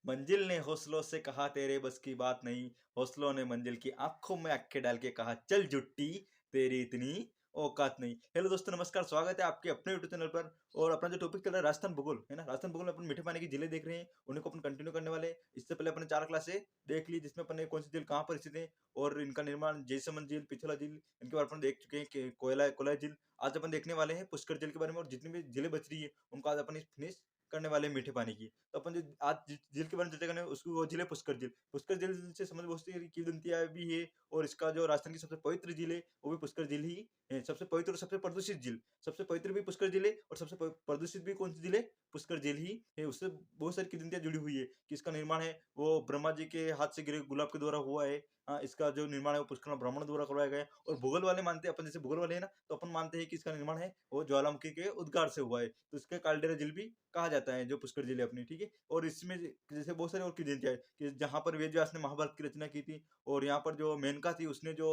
मंजिल ने हौसलों से कहा तेरे बस की बात नहीं, हौसलों ने मंजिल की आंखों में आंखें डाल के कहा चल जुट्टी, तेरी इतनी औकात नहीं। हेलो दोस्तों, नमस्कार, स्वागत है आपके अपने यूट्यूब चैनल पर। और अपना जो टॉपिक चल रहा है राजस्थान भूगोल है ना, राजस्थान भूगोल में अपन मीठे पानी की झीलें देख रहे हैं, उन्हीं को अपन कंटिन्यू करने वाले हैं। इससे पहले अपने 4 क्लासे देख ली, जिसमें अपन ने कौन सी झील कहाँ पर स्थित है और इनका निर्माण, जयसमंद झील, पिछला झील, इनके बारे में अपन देख चुके हैं कि कोयला झील। आज अपन देखने वाले हैं पुष्कर झील के बारे में, और जितनी भी झीलें बच रही है उनको आज अपन फिनिश करने वाले हैं मीठे पानी की। तो अपन जो आज झील के बारे में चर्चा करने उसकी वो झील है पुष्कर झील। पुष्कर झील से समझ बहुत सी किंवदंतियां भी है, और इसका जो राजस्थान की सबसे पवित्र झील है वो भी पुष्कर झील ही है। सबसे पवित्र और सबसे प्रदूषित झील, सबसे पवित्र भी पुष्कर झील है और सबसे प्रदूषित भी कौन सी झील है? पुष्कर झील ही है। उससे बहुत सारी किंवदंतियां जुड़ी हुई है कि इसका निर्माण है वो ब्रह्मा जी के हाथ से गिरे गुलाब के द्वारा हुआ है। इसका जो निर्माण है वो पुष्कर ब्राह्मण द्वारा करवाया गया है। और भूगोल वाले मानते हैं, अपन जैसे भूगोल वाले है ना, तो अपन मानते हैं कि इसका निर्माण है वो ज्वालामुखी के उद्गार से हुआ है, तो इसके कालडेरा झील भी कहा जाता है जो पुष्कर झील है अपनी, ठीक है। और इसमें जैसे बहुत सारी और किंवदंतियां है कि जहाँ पर वेद व्यास ने महाभारत की रचना की थी, और यहाँ पर जो मेनका थी उसने जो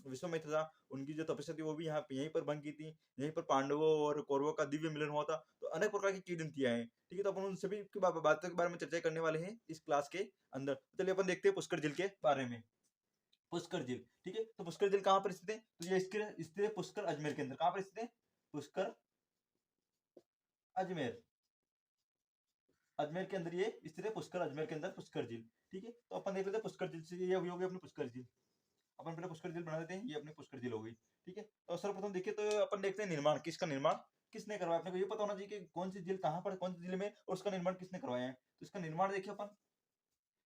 विश्वामित्र था उनकी जो तपस्या थी वो भी यहाँ यहीं पर भंग की थी। यहीं पर पांडवों और कौरवों का दिव्य मिलन हुआ था। तो अनेक प्रकार की किंवदंतियां हैं, ठीक है। तो अपन उन सभी की बातों के बारे में चर्चा करने वाले हैं इस क्लास के अंदर। तो चलिए अपन देखते हैं पुष्कर झील के बारे में। पुष्कर झील, ठीक है। तो पुष्कर झील कहाँ पर स्थित है? तो ये इसके स्थित है पुष्कर अजमेर के अंदर। कहाँ पर स्थित है? पुष्कर अजमेर, अजमेर के अंदर ये स्थित है। पुष्कर अजमेर के अंदर पुष्कर झील, ठीक है। तो अपन देख लेते हैं पुष्कर झील से, ये हो गई अपनी पुष्कर झील। अपन पहले पुष्कर झील बना देते हैं, ये अपनी पुष्कर झील हो गई, ठीक है। तो सर्वप्रथम देखिए, तो अपन देखते हैं निर्माण किसका, निर्माण किसने करवाया। अपने को ये पता होना चाहिए कि कौन सी झील कहाँ पर, कौन सी झील में, और उसका निर्माण किसने करवाया है। तो इसका निर्माण देखिए अपन,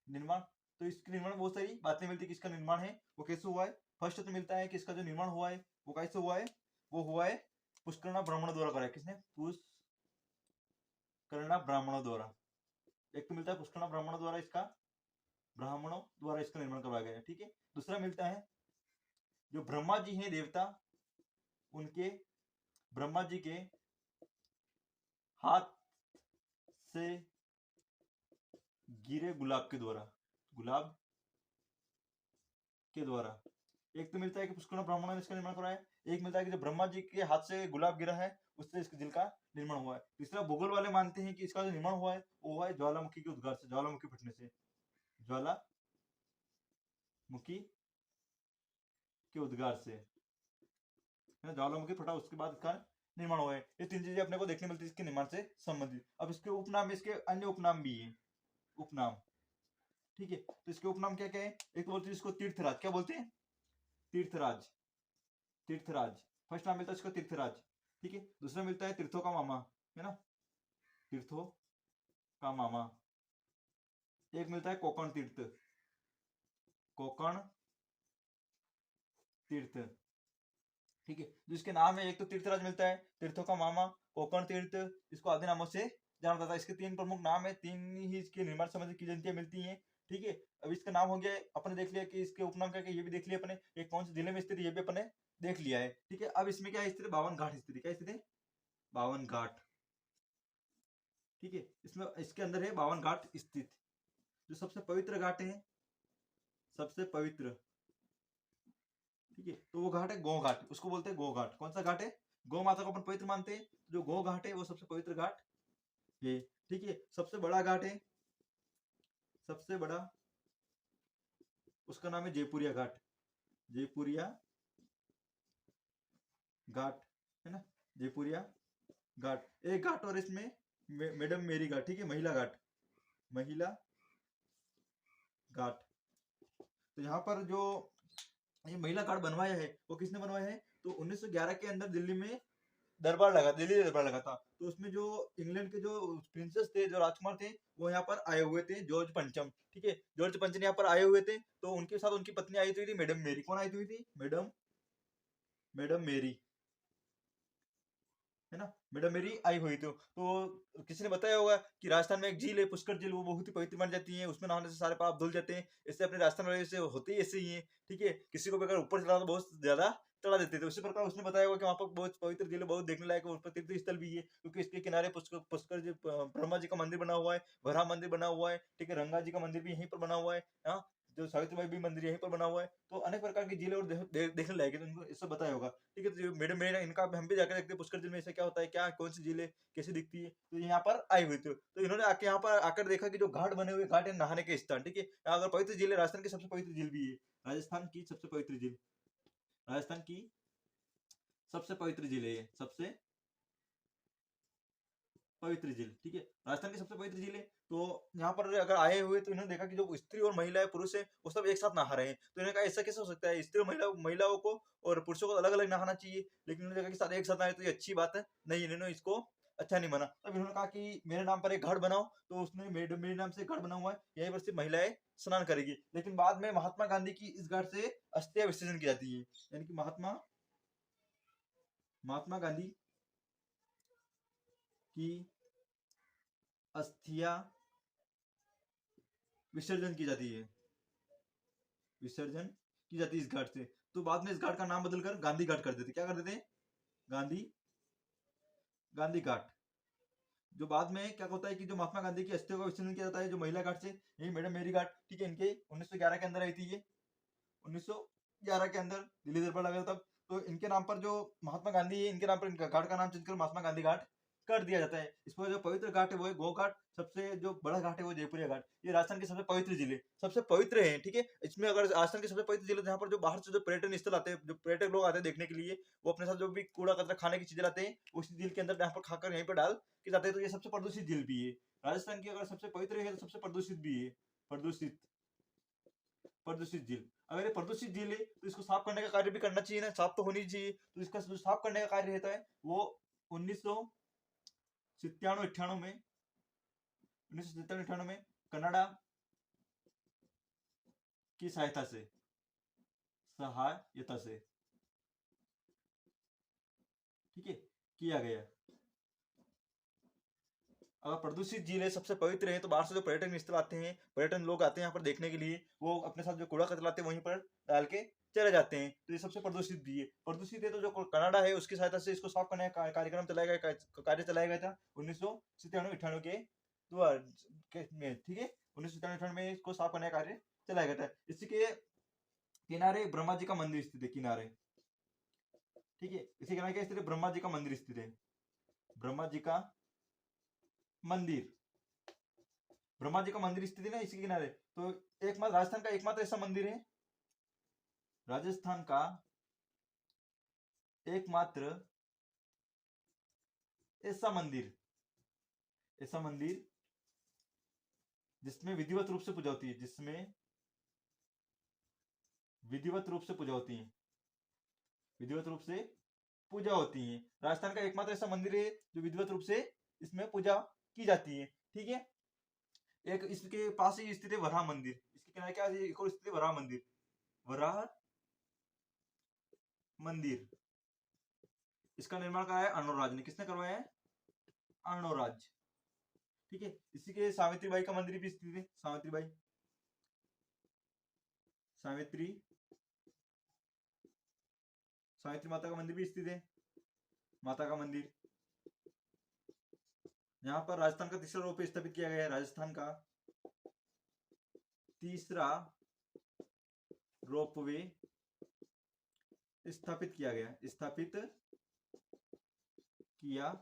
निर्माण, तो इसके निर्माण में बहुत सारी बातें मिलती है कि इसका निर्माण है वो कैसे हुआ है। फर्स्ट तो मिलता है कि इसका जो निर्माण हुआ है वो कैसे हुआ है, वो हुआ है पुष्करणा ब्राह्मणों द्वारा कराया। किसने? पुष्करणा ब्राह्मणों द्वारा। एक तो मिलता है पुष्करणा ब्राह्मणों द्वारा इसका निर्माण करवाया गया है, ठीक है। दूसरा मिलता है जो ब्रह्मा जी हैं देवता, उनके, ब्रह्मा जी के हाथ से गिरे गुलाब के द्वारा, गुलाब के द्वारा। एक तो मिलता है कि पुष्करण ब्राह्मणों ने इसका निर्माण कराया है, एक मिलता है कि जब ब्रह्मा जी के हाथ से गुलाब गिरा है उससे इस झील का निर्माण हुआ है। तीसरा, भूगोल वाले मानते हैं कि इसका जो निर्माण हुआ है वो हुआ है ज्वालामुखी के उद्गार से, ज्वालामुखी फटने से, ज्वालामुखी के उद्गार से, है ना, ज्वालामुखी फटा उसके बाद इसका निर्माण हुआ है। ये तीन चीजें अपने को देखने मिलती है इसके निर्माण से संबंधित। अब इसके उपनाम, इसके अन्य उपनाम भी है, उपनाम, ठीक है। तो इसके उपनाम क्या क्या है? एक तो बोलते हैं इसको तीर्थराज, क्या बोलते हैं? तीर्थराज, तीर्थराज फर्स्ट नाम मिलता है इसका तीर्थराज, ठीक है। दूसरा मिलता है तीर्थों का मामा, है ना, तीर्थों का मामा। एक मिलता है कोकण तीर्थ, कोकण तीर्थ, ठीक है। जिसके नाम है, एक तो तीर्थराज मिलता है, तीर्थों का मामा, कोकण तीर्थ, इसको आदि नामों से जाना जाता है। इसके तीन प्रमुख नाम है, तीन ही इसके निर्माण संबंधी की जयंतियां मिलती हैं, ठीक है। अब इसका नाम हो गया, अपने देख लिया कि इसके उपनाम क्या, ये भी देख लिया अपने, एक कौन से जिले में स्थित है ये भी अपने देख लिया है, ठीक है। अब इसमें क्या स्थित है? 52 घाट स्थित है। क्या स्थित है? 52 घाट, ठीक है। इसमें इसके अंदर है 52 घाट स्थित। जो सबसे पवित्र घाट है, सबसे पवित्र, ठीक है, तो वो घाट है गौ घाट, उसको बोलते हैं गौ घाट। कौन सा घाट है? गौ माता को अपन पवित्र मानते हैं, जो गौ घाट है वो सबसे पवित्र घाट है, ठीक है। सबसे बड़ा घाट है, सबसे बड़ा, उसका नाम है जयपुरिया घाट, जयपुरिया घाट, है ना, जयपुरिया घाट। एक घाट और इसमें मैडम मेरी घाट, ठीक है, महिला घाट, महिला घाट। तो यहाँ पर जो ये महिला घाट बनवाया है वो किसने बनवाया है? तो 1911 के अंदर दिल्ली में दरबार लगा, दिल्ली दरबार लगा था। तो उसमें जो इंग्लैंड के जो प्रिंसेस थे, जो राजकुमार थे, वो यहाँ पर आए हुए थे, जॉर्ज पंचम, ठीक है। जॉर्ज पंचम यहाँ पर आए हुए थे, तो उनके साथ उनकी पत्नी आई हुई थी मैडम मेरी। कौन आई हुई थी? मैडम, मैडम मेरी, है ना, मैडम मेरी आई हुई तो किसी ने बताया होगा कि राजस्थान में एक झील है पुष्कर झील, वो बहुत ही पवित्र मानी जाती है, उसमें नहाने से सारे पाप धुल जाते हैं। इससे अपने राजस्थान वाले से होते ही ऐसे ही है, ठीक है। किसी को भी अगर ऊपर चढ़ा तो बहुत ज्यादा चढ़ा देते थे। उसी प्रकार उसने बताया होगा कि वहाँ पर बहुत पवित्र झील है, बहुत देखने लायक है, उस पर तीर्थ स्थल भी है, क्योंकि इसके किनारे पुष्कर जी, ब्रह्मा जी का मंदिर बना हुआ है, वरा मंदिर बना हुआ है, ठीक है, रंगा जी का मंदिर भी यहीं पर बना हुआ है, हाँ। जो सावित्रीबाई भी मंदिर यहीं पर बना हुआ है। तो अनेक प्रकार की झीलें और देखने लायक है, तो इनको इससे बताया होगा। ठीक है, तो मैडम मेरा इनका हम भी जाकर देखते हैं पुष्कर झील में ऐसा क्या होता है, क्या कौन सी झील है, कैसी दिखती है। तो यहाँ पर आई हुई थी, तो इन्होंने आके यहाँ पर आकर देखा कि जो घाट बने हुए घाट है नहाने के स्थान। ठीक है, अगर पवित्र झील है, राजस्थान की सबसे पवित्र झील भी है, राजस्थान की सबसे पवित्र झील, राजस्थान की सबसे पवित्र झील है, सबसे पवित्र झील। ठीक है, राजस्थान की सबसे पवित्र झील है। तो यहाँ पर अगर आए हुए तो इन्होंने देखा कि जो स्त्री और महिला है, पुरुष है, वो सब एक साथ नहा रहे हैं। तो इन्होंने कहा ऐसा कैसे हो सकता है, स्त्री और महिलाओं को और पुरुषों को अलग अलग नहाना चाहिए, लेकिन उन्होंने देखा कि साथ एक साथ नहाए तो ये अच्छी बात है नहीं, इन्होंने इसको अच्छा नहीं माना। तब इन्होंने कहा कि मेरे नाम पर एक घाट बनाओ, तो उसने मेरे नाम से घाट बना हुआ है, यहीं पर सिर्फ महिलाएं स्नान करेगी। लेकिन बाद में महात्मा गांधी की इस घाट से अस्थियां विसर्जन की जाती है, यानी कि महात्मा गांधी की अस्थियां विसर्जन की जाती है, विसर्जन की जाती है इस घाट से। तो बाद में इस घाट का नाम बदलकर गांधी घाट कर देते, क्या कर देते हैं, गांधी गांधी घाट। जो बाद में क्या होता है कि जो महात्मा गांधी की अस्थियों का विसर्जन किया जाता है जो महिला घाट से, यही मैडम मेरी घाट। ठीक है, इनके 1911 के अंदर आई थी ये, 1911 के अंदर दिल्ली दरबार लगा तब। तो इनके नाम पर जो महात्मा गांधी है, इनके नाम पर इनका घाट का नाम चेंज कर महात्मा गांधी घाट कर दिया जाता है। इस पर जो पवित्र घाट है वो है गो घाट, सबसे जो बड़ा घाट है वो जयपुरिया घाट। ये राजस्थान के सबसे पवित्र जिले, सबसे पवित्र है। ठीक है, इसमें अगर राजस्थान के सबसे पवित्र जिले जहाँ पर जो बाहर से जो पर्यटन स्थल आते हैं, जो पर्यटक लोग आते हैं देखने के लिए, वो अपने साथ जो भी कूड़ा कचरा खाने की चीजें लाते हैं, उसी झील के अंदर यहाँ पर खाकर यहीं पर डाल के जाते हैं। तो ये सबसे प्रदूषित झील भी है राजस्थान की, अगर सबसे पवित्र है तो सबसे प्रदूषित भी है, प्रदूषित प्रदूषित झील। अगर ये प्रदूषित झील है तो इसको साफ करने का कार्य भी करना चाहिए ना, साफ तो होनी चाहिए। तो इसका जो साफ करने का कार्य रहता है वो 1997-98 में, 1997-98 में कनाडा की सहायता से ठीक है किया गया। अगर प्रदूषित झील है, सबसे पवित्र है, तो बाहर से जो पर्यटन स्थल आते हैं, पर्यटन लोग आते हैं यहाँ पर देखने के लिए, वो अपने साथ जो कूड़ा कचरा लाते हैं वहीं पर डाल के चले जाते हैं। तो ये सबसे प्रदूषित भी है। प्रदूषित है तो जो कनाडा है उसकी सहायता से इसको साफ करने का कार्यक्रम चलाया गया, कार्य चलाया गया था 1997-98 के में। ठीक है, 1997-98 में इसको साफ करने का कार्य चलाया गया था। इसी के किनारे ब्रह्मा जी का मंदिर स्थित है, किनारे। ठीक है, इसी किनारे क्या स्थित है, ब्रह्मा जी का मंदिर स्थित है, ब्रह्मा जी का मंदिर, ब्रह्मा जी का मंदिर स्थित है ना इसी किनारे। तो एकमात्र राजस्थान का एकमात्र ऐसा मंदिर है, राजस्थान का एकमात्र ऐसा मंदिर, ऐसा मंदिर जिसमें विधिवत रूप से पूजा होती है, जिसमें विधिवत रूप से पूजा होती है, विधिवत रूप से पूजा होती है। राजस्थान का एकमात्र ऐसा मंदिर है जो विधिवत रूप से इसमें पूजा की जाती है। ठीक है, एक इसके पास ही स्थित है वराह मंदिर, इसके किनारे क्या है, एक और स्थित है वराह मंदिर, वराह मंदिर। इसका निर्माण कराया है अर्णोराज ने, किसने करवाया है, अर्णोराज। ठीक है, इसी के सावित्रीबाई का मंदिर भी स्थित है, सावित्रीबाई, सावित्री सावित्री माता का मंदिर भी स्थित है, माता का मंदिर। यहाँ पर राजस्थान का तीसरा रोप स्थापित किया गया है, राजस्थान का तीसरा रोपवे स्थापित किया गया, स्थापित किया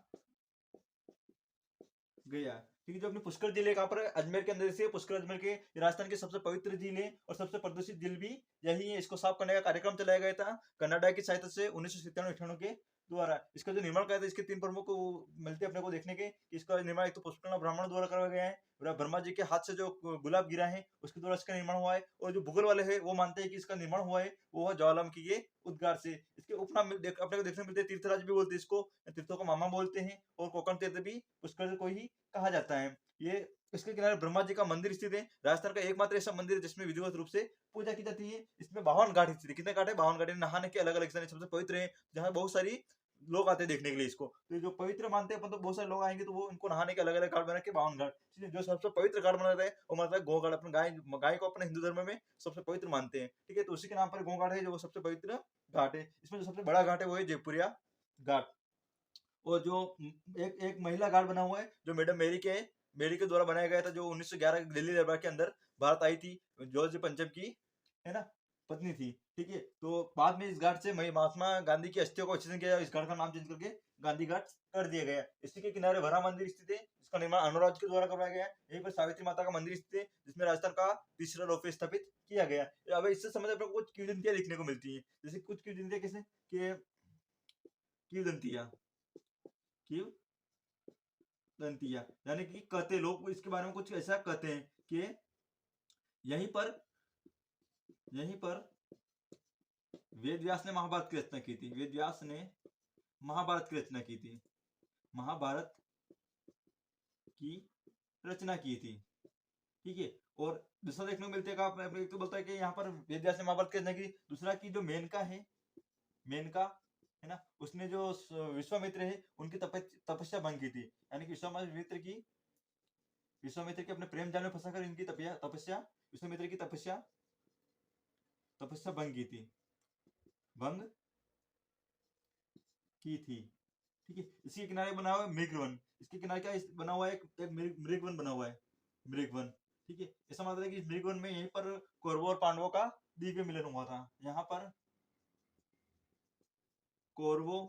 गया। ठीक है, जो अपने पुष्कर जिले कहाँ पर अजमेर के अंदर से, पुष्कर अजमेर के राजस्थान के सबसे पवित्र झील है और सबसे प्रदूषित झील भी यही है। इसको साफ करने का कार्यक्रम चलाया गया था कनाडा की सहायता से 1997-98 के द्वारा। इसका जो निर्माण किया था, इसके 3 प्रमुख मिलते अपने को देखने के। इसका निर्माण एक तो पुष्कर ब्राह्मण द्वारा करवाया गया है, ब्रह्मा जी के हाथ से जो गुलाब गिरा है उसके द्वारा इसका निर्माण हुआ है। और जो भूगोल वाले है वो मानते हैं कि इसका निर्माण हुआ है वो है ज्वालामुखी के उद्गार से। इसके उपनाम अपने को देखने मिलते हैं, तीर्थराज भी बोलते हैं इसको, तीर्थों को मामा बोलते हैं, और कोकण तीर्थ भी पुष्कर को ही कहा जाता है। ये इसके किनारे ब्रह्मा जी का मंदिर स्थित है, राजस्थान का एकमात्र ऐसा मंदिर है जिसमें विधिवत रूप से पूजा की जाती है। इसमें 52 घाट स्थित है, कितने घाट है, 52 घाट। नहाने के अलग अलग स्थान सबसे पवित्र है, जहाँ बहुत सारी लोग आते हैं देखने के लिए इसको। तो जो पवित्र मानते हैं अपन, तो बहुत सारे लोग आएंगे तो वो इनको नहाने के अलग अलग घाट बना के 52 घाट। जो सबसे पवित्र घाट बना है वो मानता है गो घाट, अपने गाय को अपने हिंदू धर्म में सबसे पवित्र मानते हैं। ठीक है, तो उसी के नाम पर गो घाट है जो सबसे पवित्र घाट है। इसमें जो सबसे बड़ा घाट है वो है जयपुरिया घाट। और जो एक एक महिला घाट बना हुआ है जो मैडम मेरी के बेरी के द्वारा बनाया गया था, जो 1911 दिल्ली दरबार के अंदर भारत आई थी, जॉर्ज पंचम की, है ना, पत्नी थी। ठीक है, तो बाद में इस घाट से महात्मा गांधी की अस्थियों को विसर्जन किया, इस घाट का नाम चेंज करके गांधी घाट कर दिया गया। इसी के किनारे भरा मंदिर स्थित है, इसका निर्माण अनुराज के द्वारा करवाया गया है। यहीं पर सावित्री माता का मंदिर स्थित है, जिसमें राजस्थान का तीसरा रोपवे स्थापित किया गया। अब इससे समझ अपने कुछ किंवदंतियां लिखने को मिलती है, जैसे कुछ किंवदंतियां कैसे कि किंवदंतियां किंवदंतियां यानी कि कहते लोग इसके बारे में कुछ ऐसा कहते हैं कि यहीं पर वेद व्यास ने महाभारत की रचना की थी। वेद व्यास ने महाभारत की रचना की थी। महाभारत की रचना की थी। ठीक है, और दूसरा देखने को मिलता है, एक तो बोलता है कि यहाँ पर वेद व्यास ने महाभारत की रचना की। दूसरा की जो मेनका है, मेनका है ना, उसने जो विश्वामित्र है उनकी तपस्या भंग की थी। यानी कि विश्वामित्र की अपने प्रेम जाल में फंसाकर इनकी तपस्या विश्वामित्र की तपस्या भंग की थी, भंग की थी। ठीक है, इसके किनारे बना हुआ है मृगवन। इसके किनारे क्या बना हुआ है, एक मृगवन बना हुआ है, मृगवन। ठीक है, ऐसा मतलब है कि इस मृगवन में यहीं पर कौरवों और पांडवों का दिव्य मिलन हुआ था। यहाँ पर कौरवों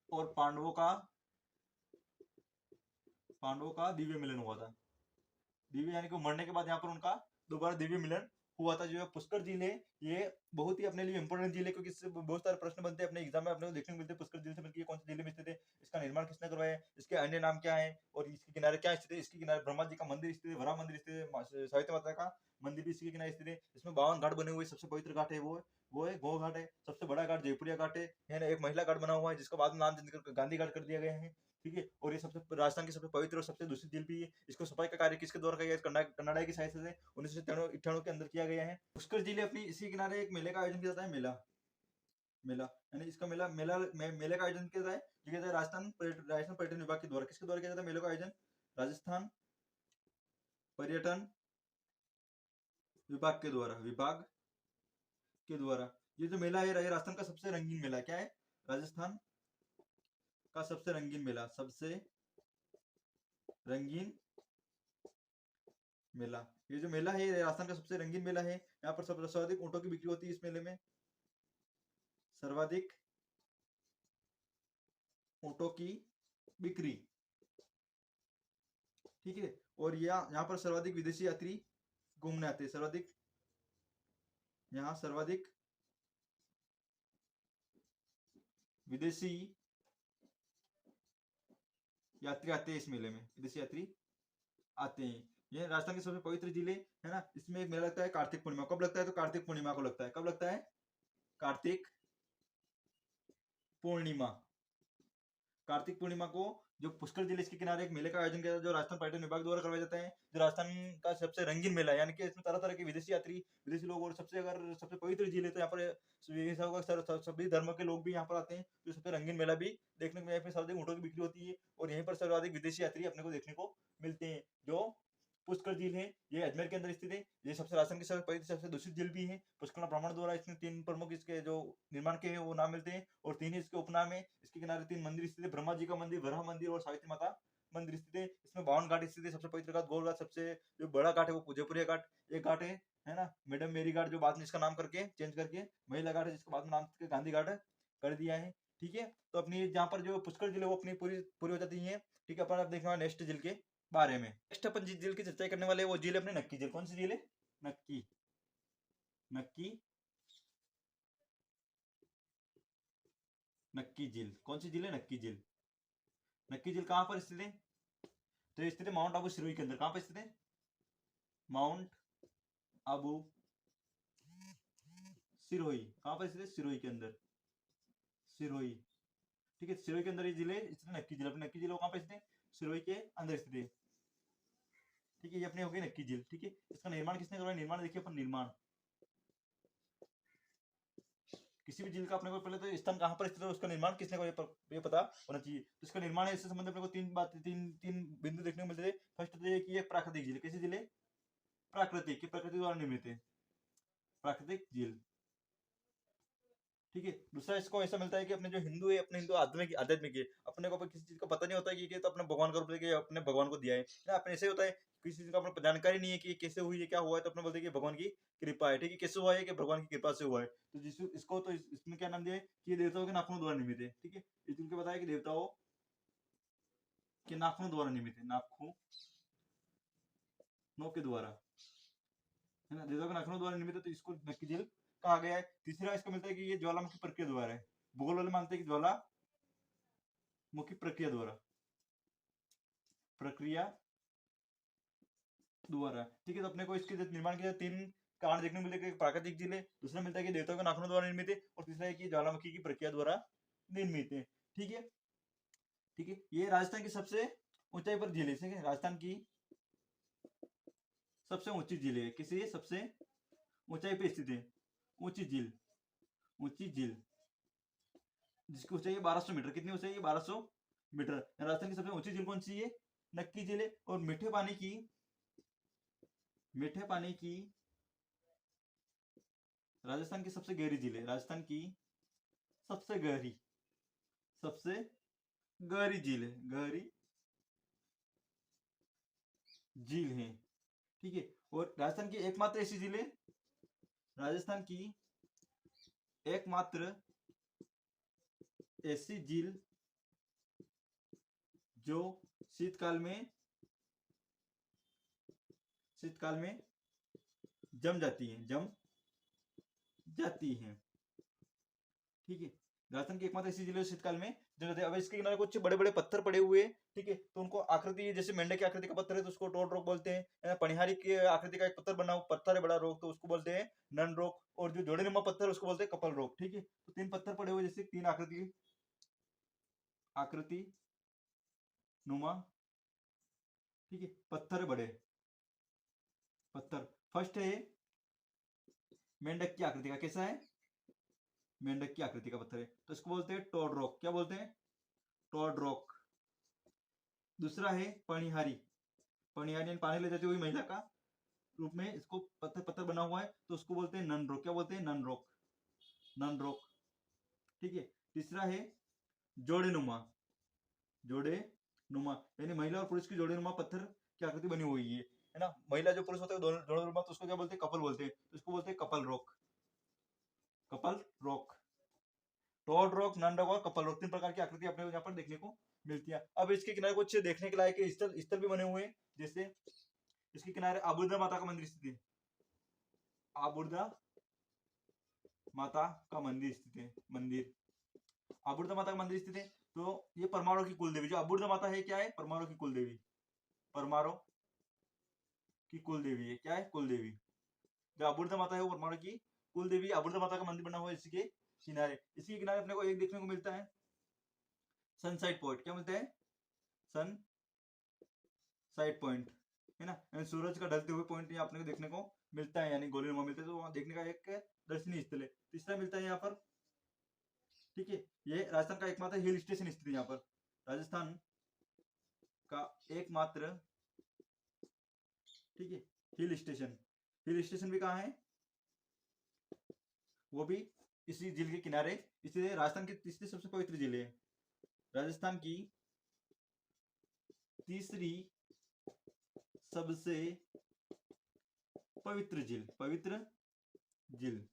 और पांडवों का दिव्य मिलन हुआ था। दिव्य यानी कि मरने के बाद यहाँ पर उनका दोबारा दिव्य मिलन हुआ था। जो पुष्कर झील है, ये बहुत ही अपने लिए इंपोर्टेंट झील है, क्योंकि इससे बहुत सारे प्रश्न बनते हैं अपने एग्जाम में, अपने को देखने को मिलते हैं। पुष्कर झील से मिलकर कौन सी झील में स्थित है, इसका निर्माण किसने करवाया है, इसके अन्य नाम क्या है, और इसके किनारे क्या स्थित है। इसके किनारे ब्रह्मा जी का मंदिर स्थित है, वरा मंदिर स्थित है, सावित्री माता का मंदिर भी इसके किनारे स्थित है। इसमें 52 घाट बने हुए, सबसे पवित्र घाट है वो है गो घाट है। सबसे बड़ा घाट जयपुरिया घाट है ना। एक महिला घाट बना हुआ है, जिसका बाद में नाम चेंज कर गांधी घाट कर दिया गया है। ठीक है, और ये सबसे राजस्थान की सबसे पवित्र और सबसे दूषित झील भी है। इसको सफाई का कार्य किसके द्वारा किया गया, कन्नाडा की सहायता से 1998 के अंदर किया गया है। पुष्कर झील अपनी इसी किनारे एक मेले का आयोजन किया जाता है, मेला मेला यानी इसका मेले का आयोजन किया जाता है, जो किया जाता है राजस्थान पर्यटन विभाग के द्वारा। किसके द्वारा किया जाता है मेले का आयोजन, राजस्थान पर्यटन विभाग के द्वारा। ये जो मेला है, राजस्थान का सबसे रंगीन मेला क्या है, राजस्थान का सबसे रंगीन मेला, सबसे रंगीन मेला। ये जो मेला है, राजस्थान का सबसे रंगीन मेला है। यहाँ पर सर्वाधिक ऊँटों की बिक्री होती है। इस मेले में सर्वाधिक ऊँटों की बिक्री। ठीक है, और यहाँ पर सर्वाधिक विदेशी यात्री घूमने आते हैं। सर्वाधिक विदेशी यात्री आते हैं। इस मेले में विदेशी यात्री आते हैं। यह राजस्थान की सबसे पवित्र जिले है ना। इसमें एक मेला लगता है कार्तिक पूर्णिमा। कब लगता है, तो कार्तिक पूर्णिमा को लगता है। कब लगता है, कार्तिक पूर्णिमा। कार्तिक पूर्णिमा को जो पुष्कर जिले के किनारे एक मेले का आयोजन किया जाता है, जो राजस्थान पर्यटन विभाग द्वारा करवाया जाता है, जो राजस्थान का सबसे रंगीन मेला है। यानी कि इसमें तरह तरह के विदेशी लोग, और सबसे पवित्र जिले, तो यहाँ पर सभी धर्म के लोग भी यहाँ पर आते हैं। तो सबसे रंगीन मेला भी देखने को, यहाँ पे सर्वाधिक ऊँटों की बिक्री होती है, और यहीं पर सर्वाधिक विदेशी यात्री अपने को देखने को मिलते हैं। जो पुष्कर झील है, ये अजमेर के अंदर स्थित है। ये सबसे राजस्थान की सबसे पवित्र, सबसे दूषित झील भी है। पुष्कर ब्राह्मण द्वारा इसमें 3 प्रमुख इसके जो निर्माण के हैं वो नाम मिलते हैं, और 3 ही इसके उपनाम है। इसके किनारे 3 मंदिर स्थित है, ब्रह्मा जी का मंदिर, वराह मंदिर और सावित्री माता मंदिर स्थित है। इसमें 52 घाट स्थित है। सबसे पवित्र घाट गोल घाट, सबसे जो बड़ा घाट है वो जयपुरिया घाट एक घाट है ना। मैडम मेरी घाट, जो बाद में इसका नाम करके चेंज करके महिला घाट है, जिसका बाद में नाम गांधी घाट कर दिया है। ठीक है, तो अपनी जहाँ पर जो पुष्कर जिले वो अपनी पूरी हो जाती है। ठीक है, अपन अब देखना नेक्स्ट जिले के बारे में। नेक्स्ट अपन जिस झील की चर्चा करने वाले वो झील अपने नक्की झील। कौन सी झील है, नक्की नक्की नक्की झील। कौन सी झील है, नक्की झील। नक्की झील कहाँ पर स्थित है, तो ये स्थित है माउंट आबू सिरोही के अंदर। कहाँ पर स्थित है, माउंट आबू सिरोही। कहाँ पर स्थित है, सिरोही के अंदर, सिरोही। ठीक है, सिरोही के अंदर ये जिले स्थित है, नक्की झील। अपने नक्की झील कहाँ पर स्थित है, सिरोही के अंदर स्थित है। ठीक है, ये अपने हो गई नक्की झील। ठीक है, इसका निर्माण किसने करवाया, निर्माण देखिए अपन, निर्माण किसी भी झील का अपने को पहले तो स्थान कहाँ पर स्थित है, उसका निर्माण किसने करवाया ये पता होना चाहिए। तो इसका निर्माण है, इससे संबंधित अपने को तीन बिंदु देखने को मिलते हैं। फर्स्ट तो ये कि ये प्राकृतिक झील। कैसी झील है, प्राकृतिक, की प्रकृति द्वारा निर्मित है, प्राकृतिक झील। ठीक है। दूसरा इसको ऐसा मिलता है कि अपने जो हिंदू है, अपने हिंदू आध्यात्मिक है, अपने को किसी चीज का पता नहीं होता है कि तो अपने भगवान का रूप लेके अपने भगवान को दिया है ना। अपने ऐसे होता है किसी चीज का अपने जानकारी नहीं है कि कैसे हुई है, क्या हुआ है, तो अपने बोलते हैं कि भगवान की कृपा है। ठीक है, कैसे हुआ है कि भगवान की कृपा से हुआ है। तो इसको तो इसमें क्या नाम दिया है कि ये देवताओं के नाखूनों द्वारा निर्मित है। ठीक है, इसके बताया कि देवताओं के नाखूनों द्वारा निर्मित है, नाखूनों के द्वारा, है ना, देवताओं के नाखूनों द्वारा निर्मित है, तो इसको नक्की झील कहा गया है। तीसरा इसको मिलता है कि ये ज्वालामुखी प्रक्रिया द्वारा है। भूगोल वाले मानते हैं कि ज्वालामुखी प्रक्रिया द्वारा। ठीक है, तो अपने को इसके निर्माण के तीन कारण देखने को मिलते हैं। प्राकृतिक झील है, दूसरा मिलता है कि देवताओं के नाखूनों द्वारा निर्मित है, और तीसरा है कि ज्वालामुखी की प्रक्रिया द्वारा निर्मित है। ठीक है, ठीक है, ये राजस्थान की सबसे ऊंचाई पर झील है। राजस्थान की सबसे ऊंची झील है, किसी सबसे ऊंचाई पे स्थित है, ऊंची झील, ऊंची झील जिसकी ऊंचाई है 1200 मीटर। कितनी ऊंचाई है? 1200 मीटर। राजस्थान की सबसे ऊंची झील कौन सी है? नक्की झील है। और मीठे पानी की राजस्थान की सबसे गहरी झील है। राजस्थान की सबसे गहरी झील है, गहरी झील है। ठीक है, और राजस्थान की एकमात्र ऐसी झील है, राजस्थान की एकमात्र ऐसी झील जो शीतकाल में जम जाती है। ठीक है, राजस्थान की एकमात्र ऐसी जिले शीतकाल में जम जाती है। अब इसके किनारे कुछ बड़े बड़े पत्थर पड़े हुए हैं। ठीक है, तो उनको आकृति, जैसे मेंढक की आकृति का पत्थर है तो उसको टोड रॉक बोलते हैं। पनिहारी की आकृति का एक पत्थर है बड़ा रॉक, तो उसको बोलते हैं नन रॉक। और जो जोड़े नुमा पत्थर उसको बोलते हैं कपल रॉक। ठीक है, तो तीन पत्थर पड़े हुए, जैसे तीन आकृति नुमा, ठीक है, पत्थर बड़े पत्थर। फर्स्ट है मेंढक की आकृति का, कैसा है? मेंढक की आकृति का पत्थर है, तो इसको बोलते हैं टोड रॉक। क्या बोलते हैं? Toad rock. दूसरा है पनिहारी, यानी पानी ले जाती हुई महिला का रूप में इसको पत्थर पत्थर बना हुआ है, तो उसको बोलते हैं नन रॉक। क्या बोलते हैं? Nun rock. ठीक है, तीसरा है जोड़े नुमा, यानी महिला और पुरुष की जोड़े नुमा पत्थर की आकृति बनी हुई है ना। महिला जो पुरुष होता है जोड़े नुमा, तो उसको क्या बोलते हैं? कपल बोलते हैं, तो इसको बोलते हैं couple rock. Toad rock, nun rock और कपल रॉक, तीन प्रकार की आकृति अपने यहाँ पर देखने को मिलती है। अब इसके किनारे कुछ देखने के लायक स्थल भी बने हुए हैं। जैसे इसके किनारे आबुर्दा माता का मंदिर स्थित है, आबुर्दा माता का मंदिर स्थित है। आबुर्दा माता का मंदिर स्थित है, तो ये परमाणु की कुलदेवी, जो आबुर्दा माता है क्या है? परमाणु की कुलदेवी है। क्या है? कुलदेवी। जो आबुर्दा माता है वो परमाणु की कुलदेवी। आबुर्दा माता का मंदिर बना हुआ है इसके किनारे। इसी किनारे अपने को एक देखने को मिलता है सनसाइड पॉइंट। क्या मिलता है? सनसाइड पॉइंट, है ना, यानी सूरज का ढलते हुए पॉइंट यहाँ अपने को देखने को मिलता है, यानी गोलीनुमा मिलता है, तो वहां देखने का एक दर्शनीय स्थल है। तीसरा मिलता है यहाँ पर, ठीक है, ये राजस्थान का एकमात्र हिल स्टेशन स्थित है यहाँ पर। राजस्थान का एकमात्र, ठीक है, हिल स्टेशन भी कहाँ है? वो भी इसी झील के किनारे। इसलिए राजस्थान की तीसरी सबसे पवित्र झील है, राजस्थान की तीसरी सबसे पवित्र झील।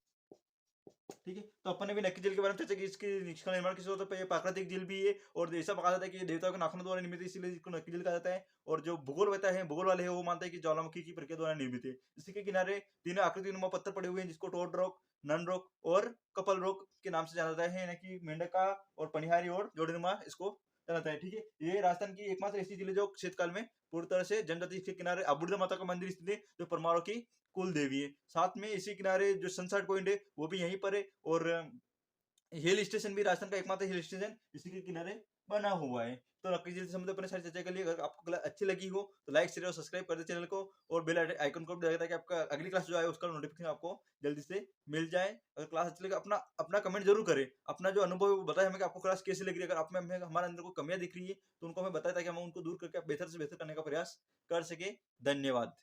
ठीक है, तो अपन ने भी नक्की झील के बारे में चर्चा की। इसका निर्माण किस होता है? प्राकृतिक झील भी है, और ऐसा कहा जाता है कि ये देवताओं के नाखूनों द्वारा निर्मित है, इसलिए इसको नक्की झील कहा जाता है। और जो भूगोल वाले हैं वो मानते हैं कि ज्वालामुखी की प्रक्रिया द्वारा निर्मित है। इसी के किनारे तीन आकृति नुमा पत्थर पड़े हुए हैं, जिसको टोड रॉक, नन रॉक और कपल रॉक के नाम से जाना जाता है, यानी कि मेंढका और पनिहारी और जोड़ीनुमा इसको जाना जाता है। ठीक है, ये राजस्थान की एकमात्र ऐसी झील है जो शीतकाल में पूरी तरह से जम जाती है। इसके किनारे आबुर्दा माता का मंदिर स्थित है, जो परमाणु की कुल देवी है। साथ में इसी किनारे जो सनसेट पॉइंट है वो भी यहीं पर है, और हिल स्टेशन भी राजस्थान का एकमात्र हिल स्टेशन इसी के किनारे बना हुआ है। तो नक्की झील से संबंधित अपने सारी चर्चा के लिए, अगर आपको क्लास अच्छी लगी हो तो लाइक शेयर और सब्सक्राइब कर दे चैनल को, और बेल आइकन को दबाएं ताकि आपका अगली क्लास जो आए उसका नोटिफिकेशन आपको जल्दी से मिल जाए। अगर क्लास अच्छी लगे अपना अपना कमेंट जरूर करें, अपना जो अनुभव है वो बताएं हमें कि आपको क्लास कैसी लग रही है। अगर आप में हमारे अंदर कोई कमियां दिख रही है तो उनको हमें बताएं, ताकि हम उनको दूर करके बेहतर से बेहतर करने का प्रयास कर सके। धन्यवाद।